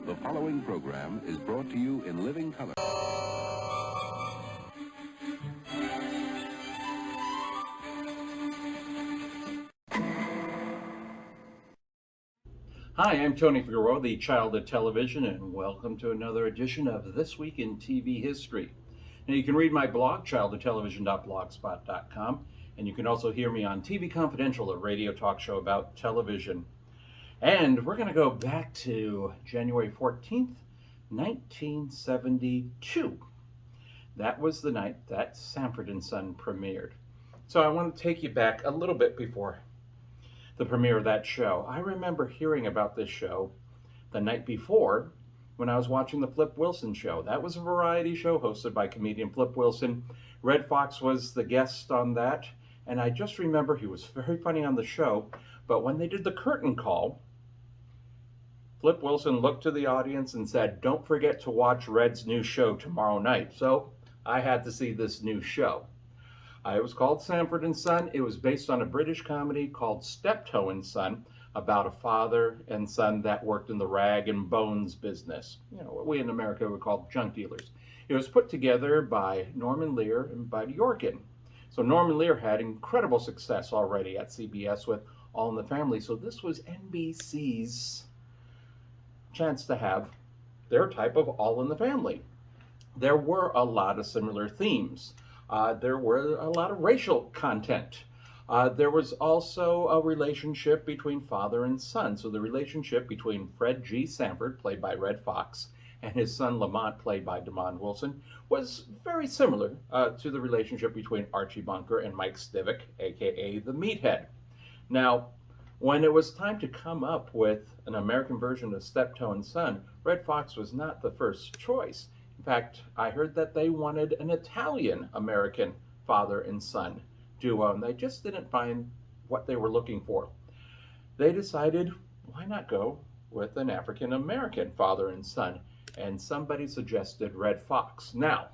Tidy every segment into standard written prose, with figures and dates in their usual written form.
The following program is brought to you in living color. Hi, I'm Tony Figueroa, the Child of Television, and welcome to another edition of This Week in TV History. Now, you can read my blog, childoftelevision.blogspot.com, and you can also hear me on TV Confidential, a radio talk show about television. And we're going to go back to January 14th, 1972. That was the night that Sanford and Son premiered. So I want to take you back a little bit before the premiere of that show. I remember hearing about this show the night before when I was watching the Flip Wilson show. That was a variety show hosted by comedian Flip Wilson. Redd Foxx was the guest on that, and I just remember he was very funny on the show, but when they did the curtain call, Flip Wilson looked to the audience and said, "Don't forget to watch Redd's new show tomorrow night." So I had to see this new show. It was called Sanford and Son. It was based on a British comedy called Steptoe and Son about a father and son that worked in the rag and bones business. You know, what we in America would call junk dealers. It was put together by Norman Lear and Bud Yorkin. So Norman Lear had incredible success already at CBS with All in the Family. So this was NBC's chance to have their type of All in the Family. There were a lot of similar themes. There were a lot of racial content. There was also a relationship between father and son. So the relationship between Fred G. Sanford, played by Redd Foxx, and his son Lamont, played by Demond Wilson, was very similar to the relationship between Archie Bunker and Mike Stivic, aka the Meathead. Now, when it was time to come up with an American version of Steptoe and Son, Redd Foxx was not the first choice. In fact, I heard that they wanted an Italian-American father and son duo, and they just didn't find what they were looking for. They decided, why not go with an African-American father and son? And somebody suggested Redd Foxx. Now,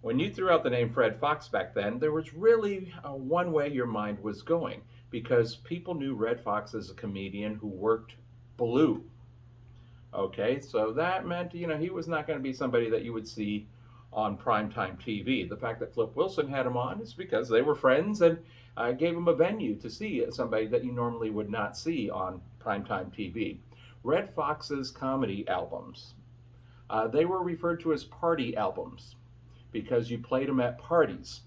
when you threw out the name Redd Foxx back then, there was really one way your mind was going, because people knew Redd Foxx as a comedian who worked blue. Okay, so that meant, you know, he was not going to be somebody that you would see on primetime TV. The fact that Flip Wilson had him on is because they were friends and gave him a venue to see somebody that you normally would not see on primetime TV. Redd Foxx's comedy albums, they were referred to as party albums because you played them at parties.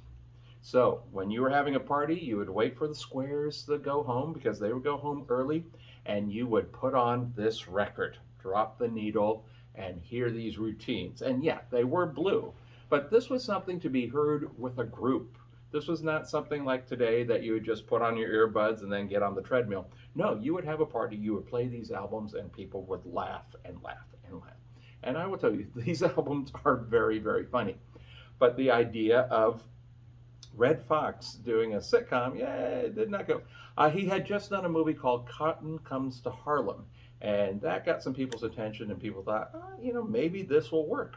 So when you were having a party, you would wait for the squares to go home because they would go home early, and you would put on this record, drop the needle, and hear these routines. And yeah, they were blue, but this was something to be heard with a group. This was not something like today that you would just put on your earbuds and then get on the treadmill. No, you would have a party, you would play these albums, and people would laugh and laugh and laugh. And I will tell you, these albums are very, very funny. But the idea of Redd Foxx doing a sitcom, yeah, it did not go. He had just done a movie called Cotton Comes to Harlem, and that got some people's attention, and people thought, you know, maybe this will work.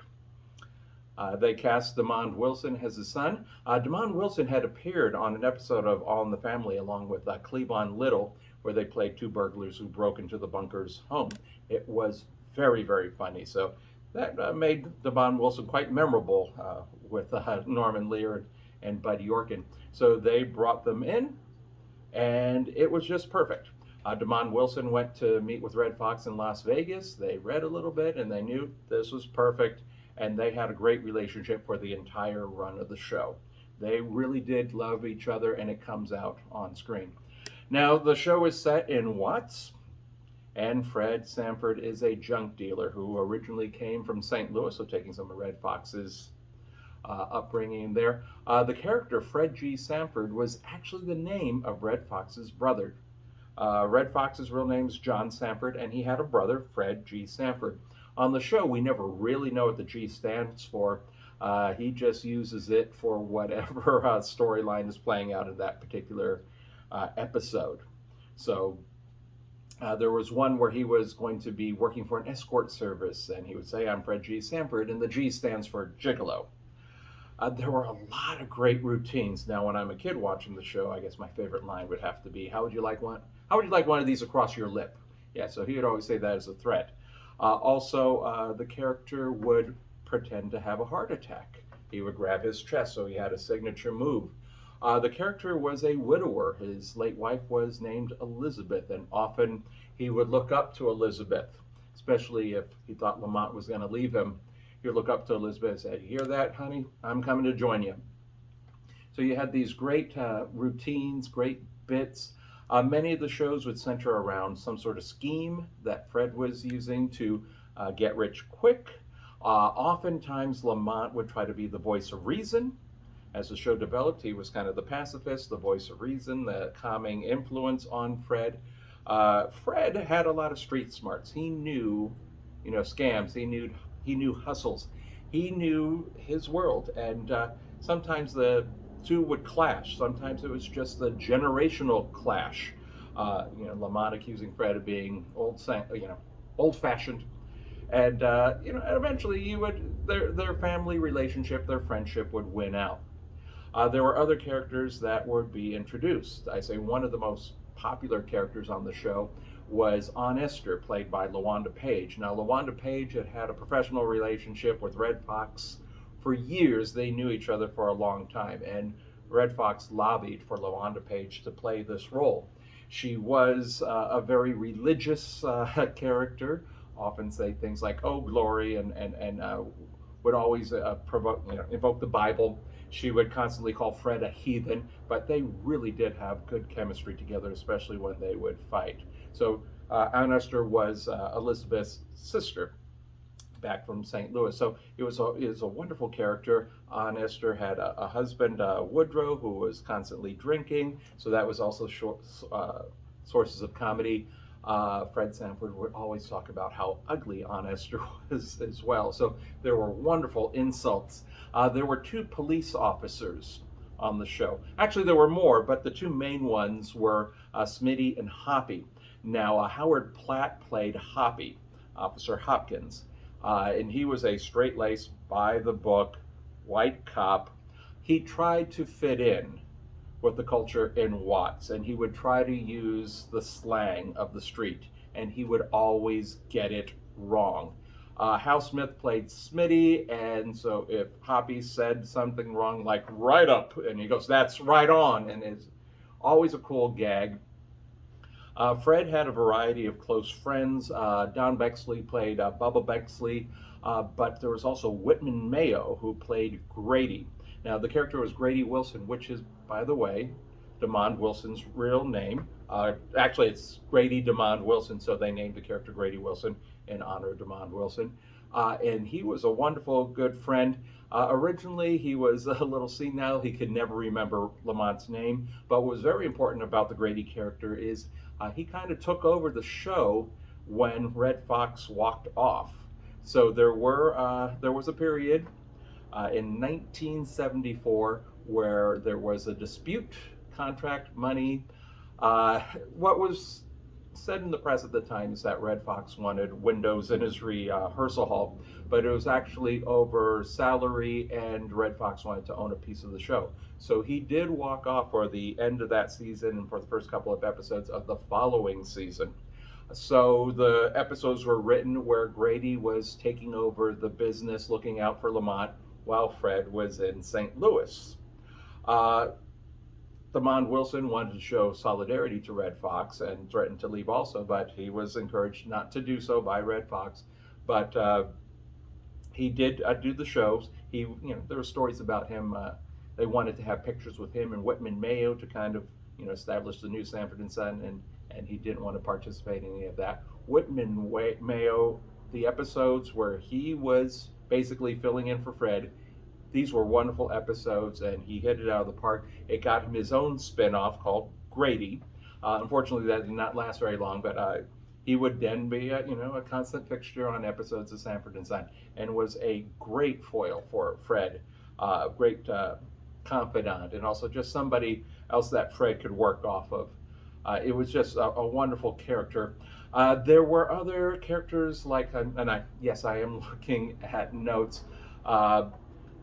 They cast Demond Wilson as his son. Demond Wilson had appeared on an episode of All in the Family along with Cleavon Little, where they played two burglars who broke into the Bunker's home. It was very, very funny. So that made Demond Wilson quite memorable with Norman Lear and Bud Yorkin. So they brought them in, and it was just perfect. Demond Wilson went to meet with Redd Foxx in Las Vegas. They read a little bit, and they knew this was perfect, and they had a great relationship for the entire run of the show. They really did love each other, and it comes out on screen. Now, the show is set in Watts, and Fred Sanford is a junk dealer who originally came from St. Louis, so taking some of Redd Foxx's upbringing there. The character Fred G. Sanford was actually the name of Redd Foxx's brother. Redd Foxx's real name is John Sanford, and he had a brother, Fred G. Sanford. On the show, we never really know what the G stands for. He just uses it for whatever storyline is playing out in that particular episode. So there was one where he was going to be working for an escort service, and he would say, "I'm Fred G. Sanford," and the G stands for gigolo. There were a lot of great routines. Now, when I'm a kid watching the show, I guess my favorite line would have to be, "How would you like one? How would you like one of these across your lip?" Yeah, so he would always say that as a threat. Also, the character would pretend to have a heart attack. He would grab his chest, so he had a signature move. The character was a widower. His late wife was named Elizabeth, and often he would look up to Elizabeth, especially if he thought Lamont was going to leave him. He would look up to Elizabeth and say, "Hear that, honey? I'm coming to join you." So you had these great routines, great bits. Many of the shows would center around some sort of scheme that Fred was using to get rich quick. Oftentimes, Lamont would try to be the voice of reason. As the show developed, he was kind of the pacifist, the voice of reason, the calming influence on Fred. Fred had a lot of street smarts. He knew, scams. He knew hustles. He knew his world, and sometimes the two would clash. Sometimes it was just the generational clash. Lamont accusing Fred of being old-fashioned, and eventually their family relationship, their friendship would win out. There were other characters that would be introduced. I say one of the most popular characters on the show was Aunt Esther, played by LaWanda Page. Now, LaWanda Page had a professional relationship with Red Fox for years. They knew each other for a long time, and Red Fox lobbied for LaWanda Page to play this role. She was a very religious character, often say things like "Oh, glory," and would always invoke the Bible. She would constantly call Fred a heathen, but they really did have good chemistry together, especially when they would fight. So Aunt Esther was Elizabeth's sister back from St. Louis. So it was a wonderful character. Aunt Esther had a husband, Woodrow, who was constantly drinking. So that was also sources of comedy. Fred Sanford would always talk about how ugly Aunt Esther was as well. So there were wonderful insults. There were two police officers on the show. Actually, there were more, but the two main ones were Smitty and Hoppy. Now, Howard Platt played Hoppy, Officer Hopkins, and he was a straight-laced, by-the-book, white cop. He tried to fit in with the culture in Watts, and he would try to use the slang of the street, and he would always get it wrong. Hal Smith played Smitty, and so if Hoppy said something wrong, like "right up," and he goes, "That's right on," and it's always a cool gag. Fred had a variety of close friends. Don Bexley played Bubba Bexley, but there was also Whitman Mayo, who played Grady. Now, the character was Grady Wilson, which is, by the way, DeMond Wilson's real name. Actually, it's Grady DeMond Wilson, so they named the character Grady Wilson in honor of DeMond Wilson. And he was a wonderful, good friend. Originally, he was a little senile. He could never remember Lamont's name. But what was very important about the Grady character is he kind of took over the show when Red Fox walked off. So there was a period in 1974 where there was a dispute, contract, money. What was said in the press at the time is that Red Fox wanted windows in his rehearsal hall, but it was actually over salary, and Red Fox wanted to own a piece of the show. So he did walk off for the end of that season and for the first couple of episodes of the following season. So the episodes were written where Grady was taking over the business, looking out for Lamont, while Fred was in St. Louis. DeMond Wilson wanted to show solidarity to Red Fox and threatened to leave also, but he was encouraged not to do so by Red Fox. But he did do the shows. There were stories about him. They wanted to have pictures with him and Whitman Mayo to kind of, establish the new Sanford and Son, and he didn't want to participate in any of that. Whitman Mayo, the episodes where he was basically filling in for Fred, these were wonderful episodes, and he hit it out of the park. It got him his own spin-off called Grady. Unfortunately, that did not last very long, but he would then be a constant fixture on episodes of Sanford and Son, and was a great foil for Fred, great confidant, and also just somebody else that Fred could work off of. It was just a wonderful character. There were other characters like, yes, I am looking at notes.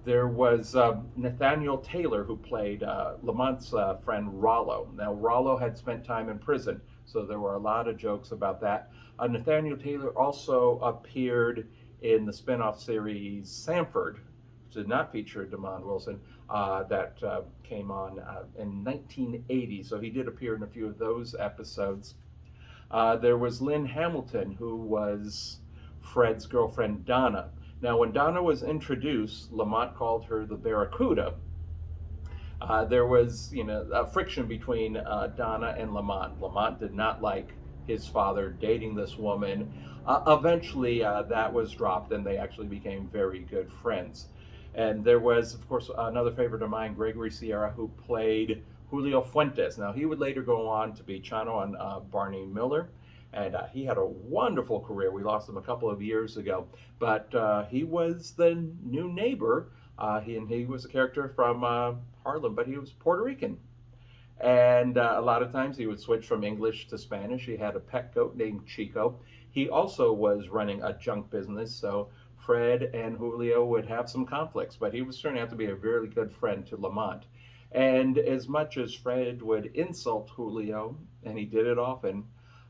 There was Nathaniel Taylor, who played Lamont's friend Rollo. Now, Rollo had spent time in prison, so there were a lot of jokes about that. Nathaniel Taylor also appeared in the spin-off series Sanford, which did not feature Demond Wilson, that came on in 1980. So he did appear in a few of those episodes. There was Lynn Hamilton, who was Fred's girlfriend Donna. Now, when Donna was introduced, Lamont called her the Barracuda. There was, a friction between Donna and Lamont. Lamont did not like his father dating this woman. Eventually, that was dropped, and they actually became very good friends. And there was, of course, another favorite of mine, Gregory Sierra, who played Julio Fuentes. Now, he would later go on to be Chano on Barney Miller, and he had a wonderful career. We lost him a couple of years ago, but he was the new neighbor. He was a character from Harlem, but he was Puerto Rican. And a lot of times he would switch from English to Spanish. He had a pet goat named Chico. He also was running a junk business, so Fred and Julio would have some conflicts, but he was turning out to be a very good friend to Lamont. And as much as Fred would insult Julio, and he did it often,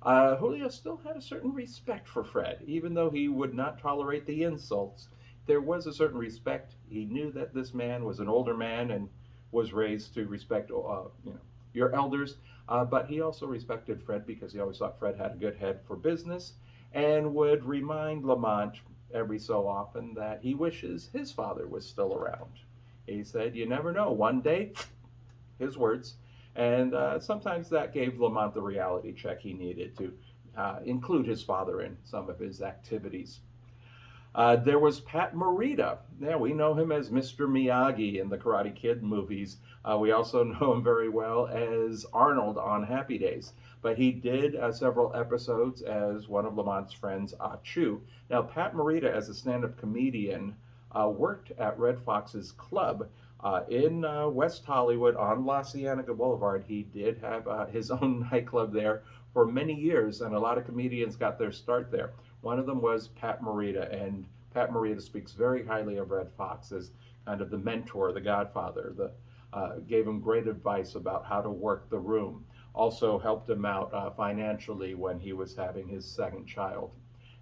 Julio still had a certain respect for Fred, even though he would not tolerate the insults. There was a certain respect. He knew that this man was an older man and was raised to respect, your elders. But he also respected Fred because he always thought Fred had a good head for business, and would remind Lamont every so often that he wishes his father was still around. He said, "You never know. One day," his words, and sometimes that gave Lamont the reality check he needed to include his father in some of his activities. There was Pat Morita. Yeah, we know him as Mr. Miyagi in the Karate Kid movies. We also know him very well as Arnold on Happy Days. But he did several episodes as one of Lamont's friends, Ah Chu. Now, Pat Morita, as a stand-up comedian, worked at Red Fox's club in West Hollywood on La Cienega Boulevard. He did have his own nightclub there for many years, and a lot of comedians got their start there. One of them was Pat Morita, and Pat Morita speaks very highly of Red Fox as kind of the mentor, the godfather, gave him great advice about how to work the room. Also helped him out financially when he was having his second child,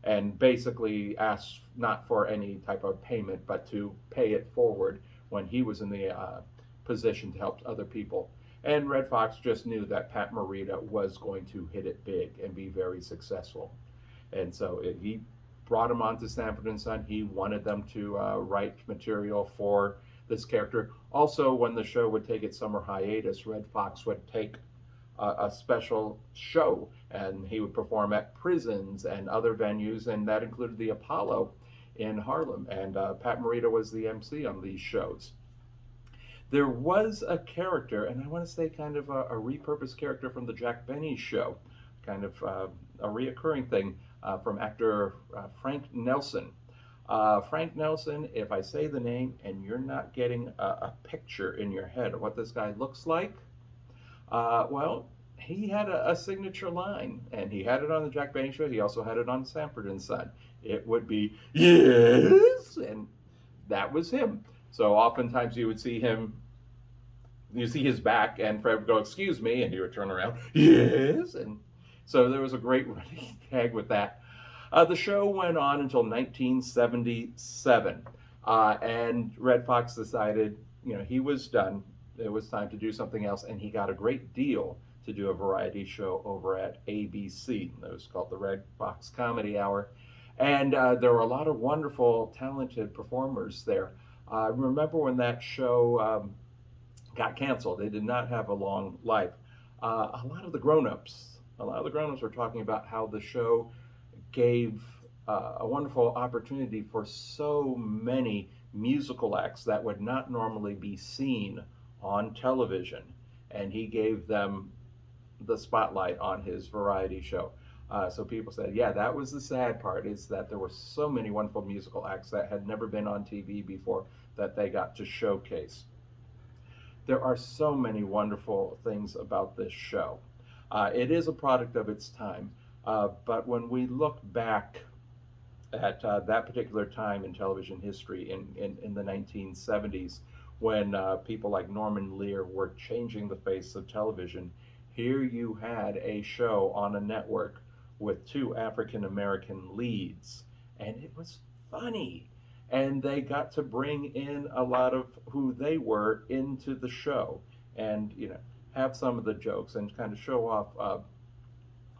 and basically asked not for any type of payment, but to pay it forward when he was in the position to help other people. And Red Fox just knew that Pat Morita was going to hit it big and be very successful. And so he brought him on to Sanford and Son. He wanted them to write material for this character. Also, when the show would take its summer hiatus, Red Fox would take a special show, and he would perform at prisons and other venues, and that included the Apollo in Harlem. And Pat Morita was the MC on these shows. There was a character, and I want to say kind of a repurposed character from the Jack Benny show, kind of a reoccurring thing from actor Frank Nelson. Frank Nelson, if I say the name and you're not getting a picture in your head of what this guy looks like, well, he had a signature line, and he had it on the Jack Benny show. He also had it on Sanford and Son. It would be, "Yes," and that was him. So oftentimes you would see him, you see his back, and Fred would go, "Excuse me," and he would turn around, "Yes," and so there was a great running gag with that. The show went on until 1977, and Red Fox decided, he was done. It was time to do something else, and he got a great deal to do a variety show over at ABC. It was called the Red Fox Comedy Hour, and there were a lot of wonderful, talented performers there. I remember when that show got canceled. They did not have a long life. A lot of the grown-ups were talking about how the show gave a wonderful opportunity for so many musical acts that would not normally be seen on television, and he gave them the spotlight on his variety show. So people said, yeah, that was the sad part, is that there were so many wonderful musical acts that had never been on TV before that they got to showcase. There are so many wonderful things about this show. It is a product of its time, but when we look back at that particular time in television history in the 1970s, when people like Norman Lear were changing the face of television, here you had a show on a network with two African American leads, and it was funny. And they got to bring in a lot of who they were into the show, and have some of the jokes and kind of show off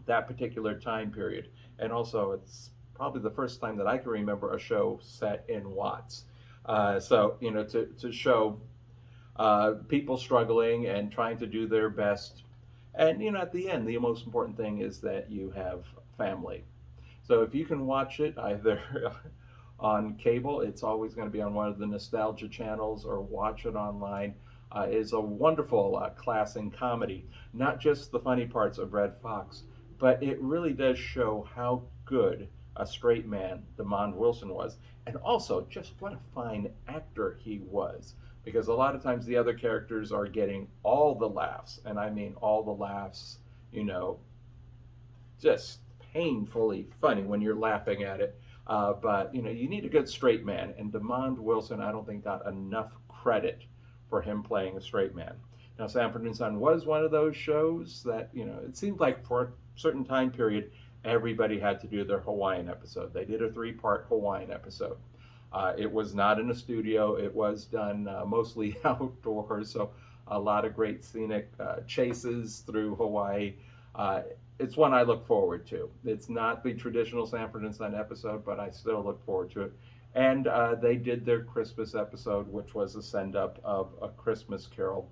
that particular time period. And also, it's probably the first time that I can remember a show set in Watts. So to show people struggling and trying to do their best. And at the end, the most important thing is that you have family. So if you can watch it either on cable, it's always going to be on one of the nostalgia channels, or watch it online. Is a wonderful class in comedy. Not just the funny parts of Red Fox, but it really does show how good a straight man Demond Wilson was, and also just what a fine actor he was. Because a lot of times the other characters are getting all the laughs, and I mean all the laughs, just painfully funny when you're laughing at it. But you need a good straight man, and Demond Wilson, I don't think, got enough credit for him playing a straight man. Now, Sanford and Son was one of those shows that it seemed like for a certain time period, everybody had to do their Hawaiian episode. They did a 3-part Hawaiian episode. It was not in a studio. It was done mostly outdoors, so a lot of great scenic chases through Hawaii. It's one I look forward to. It's not the traditional Sanford and Son episode, but I still look forward to it. And they did their Christmas episode, which was a send-up of A Christmas Carol,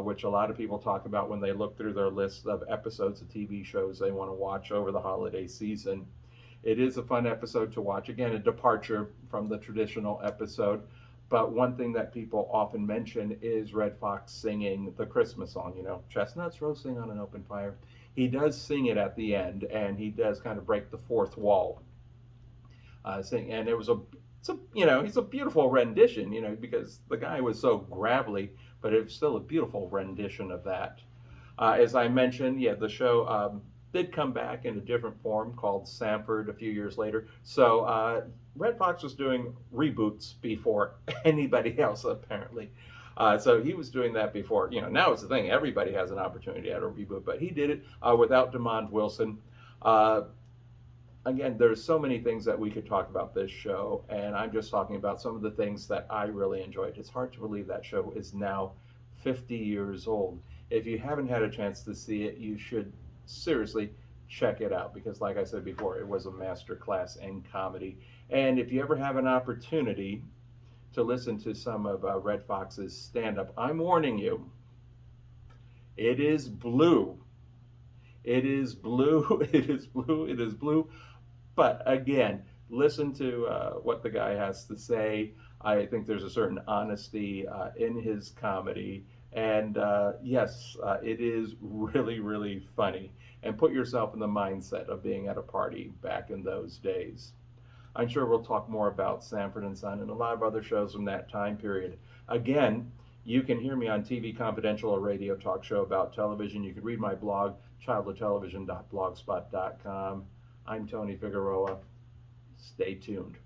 which a lot of people talk about when they look through their list of episodes of TV shows they want to watch over the holiday season. It is a fun episode to watch. Again, a departure from the traditional episode. But one thing that people often mention is Red Fox singing the Christmas song, chestnuts roasting on an open fire. He does sing it at the end, and he does kind of break the fourth wall. Sing, and he's a beautiful rendition, because the guy was so gravelly, but it was still a beautiful rendition of that. As I mentioned, the show did come back in a different form called Sanford a few years later. So Red Fox was doing reboots before anybody else, apparently. So he was doing that before. Now it's the thing. Everybody has an opportunity at a reboot, but he did it without Demond Wilson. Again, there's so many things that we could talk about this show, and I'm just talking about some of the things that I really enjoyed. It's hard to believe that show is now 50 years old. If you haven't had a chance to see it, you should seriously check it out, because like I said before, it was a master class in comedy. And if you ever have an opportunity to listen to some of Red Fox's stand-up, I'm warning you, it is blue. It is blue, it is blue, it is blue. But again, listen to what the guy has to say. I think there's a certain honesty in his comedy. And yes, it is really, really funny. And put yourself in the mindset of being at a party back in those days. I'm sure we'll talk more about Sanford and Son and a lot of other shows from that time period. Again, you can hear me on TV Confidential, a radio talk show about television. You can read my blog, childhoodtelevision.blogspot.com. I'm Tony Figueroa. Stay tuned.